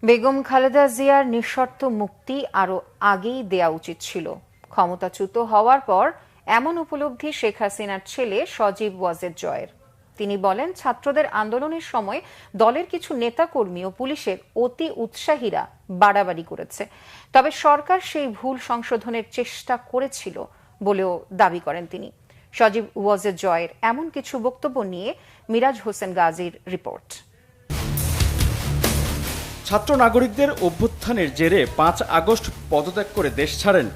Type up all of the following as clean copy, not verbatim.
বেগম খালেদা জিয়ার নিঃশর্ত মুক্তি আরও আগেই দেয়া উচিত ছিল। ক্ষমতাচ্যুত হওয়ার পর এমন উপলব্ধি শেখ হাসিনার ছেলে সজীব ওয়াজেদ জয়ের। তিনি বলেন, ছাত্রদের আন্দোলনের সময় দলের কিছু নেতাকর্মী ও পুলিশের অতি উৎসাহীরা বাড়াবাড়ি করেছে, তবে সরকার সেই ভুল সংশোধনের চেষ্টা করেছিল বলেও দাবি করেন তিনি। সজীব ওয়াজেদ জয়ের এমন কিছু বক্তব্য নিয়ে মিরাজ হোসেন গাজীর রিপোর্ট। ছাত্র নাগরিকদের অভ্যুত্থানের জেরে ৫ আগস্ট পদত্যাগ করে দেশ ছাড়েন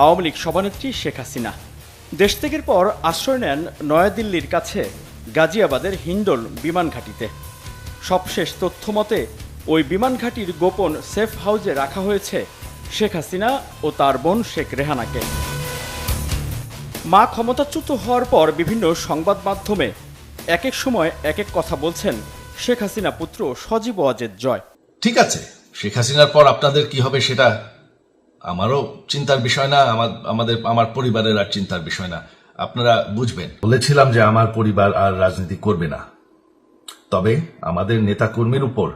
আওয়ামী লীগ সভানেত্রী শেখ হাসিনা। দেশ ত্যাগের পর আশ্রয় নেন নয়াদিল্লির কাছে গাজিয়াবাদের হিন্ডল বিমান ঘাঁটিতে। সবশেষ তথ্য মতে ওই বিমান ঘাঁটির গোপন সেফ হাউসে রাখা হয়েছে শেখ হাসিনা ও তার বোন শেখ রেহানাকে। মা ক্ষমতাচ্যুত হওয়ার পর বিভিন্ন সংবাদ মাধ্যমে এক এক সময় এক এক কথা বলছেন শেখ হাসিনা পুত্র সজীব ওয়াজেদ জয়। ঠিক আছে, শেখ হাসিনার পর আপনাদের কি হবে সেটা আমারও চিন্তার বিষয় না, আমার পরিবারের আর চিন্তার বিষয় না, আপনারা বুঝবেন। বলেছিলাম যে আমার পরিবার আর রাজনীতি করবে না, তবে আমাদের নেতাকর্মীর উপর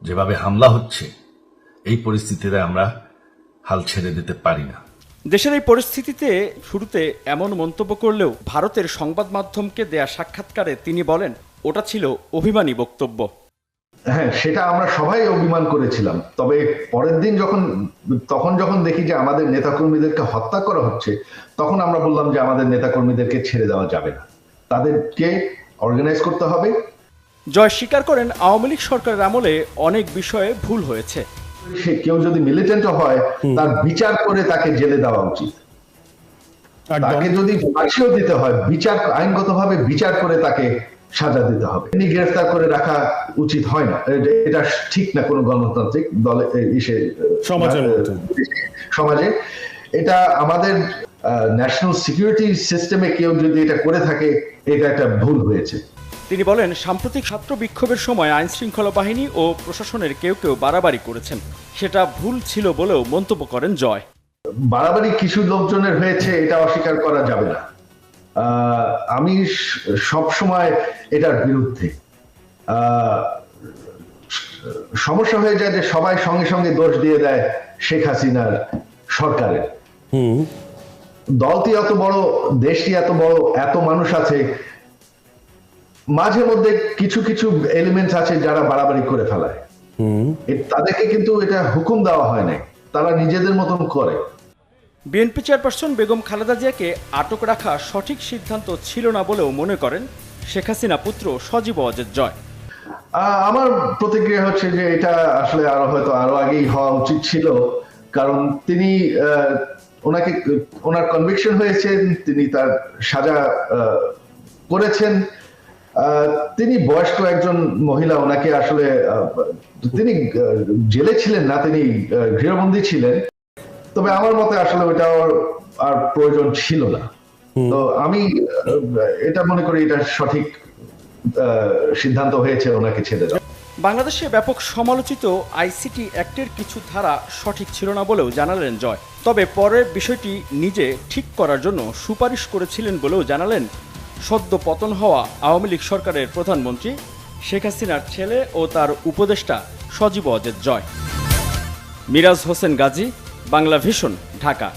যেভাবে হামলা হচ্ছে এই পরিস্থিতিতে আমরা হাল ছেড়ে দিতে পারি না। দেশের এই পরিস্থিতিতে শুরুতে এমন মন্তব্য করলেও ভারতের সংবাদ মাধ্যমকে দেয়া সাক্ষাৎকারে তিনি বলেন, ওটা ছিল অভিমানী বক্তব্য। হ্যাঁ, সেটা আমরা সবাই অভিমান করেছিলাম, তবে পরের দিন যখন দেখি যে আমাদের নেতাকর্মীদেরকে হত্যা করা হচ্ছে, তখন আমরা বললাম যে আমাদের নেতাকর্মীদেরকে ছেড়ে দেওয়া যাবে না, তাদেরকে অর্গানাইজ করতে হবে। জয় স্বীকার করেন, আওয়ামী লীগ সরকারের আমলে অনেক বিষয়ে ভুল হয়েছে। সে কেউ যদি মিলিটেন্ট হয়, তার বিচার করে তাকে জেলে দেওয়া উচিত। তাকে যদি ফাঁসিও দিতে হয়, আইনগতভাবে বিচার করে তাকে সাজা দিতে হবে। গ্রেফতার করে রাখা উচিত হয় না, এটা ঠিক না কোনো গণতান্ত্রিক দলে সমাজে। এটা আমাদের ন্যাশনাল সিকিউরিটি সিস্টেমে কেউ যদি এটা করে থাকে, এটা একটা ভুল হয়েছে। তিনি বলেন, সাম্প্রতিক ছাত্র বিক্ষোভের সময় আইন শৃঙ্খলা বাহিনী ও প্রশাসনের কেউ বাড়াবাড়ি করেছেন, সেটা ভুল ছিল বলেও মন্তব্য করেন জয়। বাড়াবাড়ি কিছু লোকজনের হয়েছে, এটা অস্বীকার করা যাবে না। আমি সব সময় এটার বিরুদ্ধে। সমস্যা হয়ে যায় যে সবাই সঙ্গে সঙ্গে দোষ দিয়ে দেয় শেখ হাসিনার সরকারের। দলটি এত বড়, দেশটি এত বড়, এত মানুষ আছে, মাঝে মধ্যে কিছু এলিমেন্টস আছে যারা বাড়াবাড়ি করে ফেলায়। তাদেরকে কিন্তু এটা হুকুম দেওয়া হয় না, তারা নিজেদের মতন করে। বিএনপি চেয়ারপারসন বেগম খালেদা জিয়াকে আটক রাখা সঠিক সিদ্ধান্ত ছিল না বলেও মনে করেন শেখ হাসিনা পুত্র সজীব ওয়াজেদ জয়। আমার প্রতিক্রিয়া হচ্ছে যে এটা আসলে আরো আগেই হওয়া উচিত ছিল, কারণ তিনি ওনার কনভিকশন হয়েছে, তিনি তার সাজা করেছেন। তিনি বয়স্ক একজন মহিলা, ওনাকে আসলে তিনি জেলে ছিলেন না, তিনি গৃহবন্দী ছিলেন। তবে আমার মতে আসলে ওইটা আর প্রয়োজন ছিল না। তো আমি এটা মনে করি এটা সঠিক সিদ্ধান্ত হয়েছে ওনাকে ছেড়ে দেওয়া। বাংলাদেশে ব্যাপক সমালোচিত আইসিটি অ্যাক্টের কিছু ধারা সঠিক ছিল না বলেও জানালেন জয়, তবে পরের বিষয়টি নিজে ঠিক করার জন্য সুপারিশ করেছিলেন বলেও জানালেন সদ্য পতন হওয়া আওয়ামী লীগ সরকারের প্রধানমন্ত্রী শেখ হাসিনার ছেলে ও তার উপদেষ্টা সজীব ওয়াজেদ জয়। মিরাজ হোসেন গাজী, বাংলা ভিশন, ঢাকা।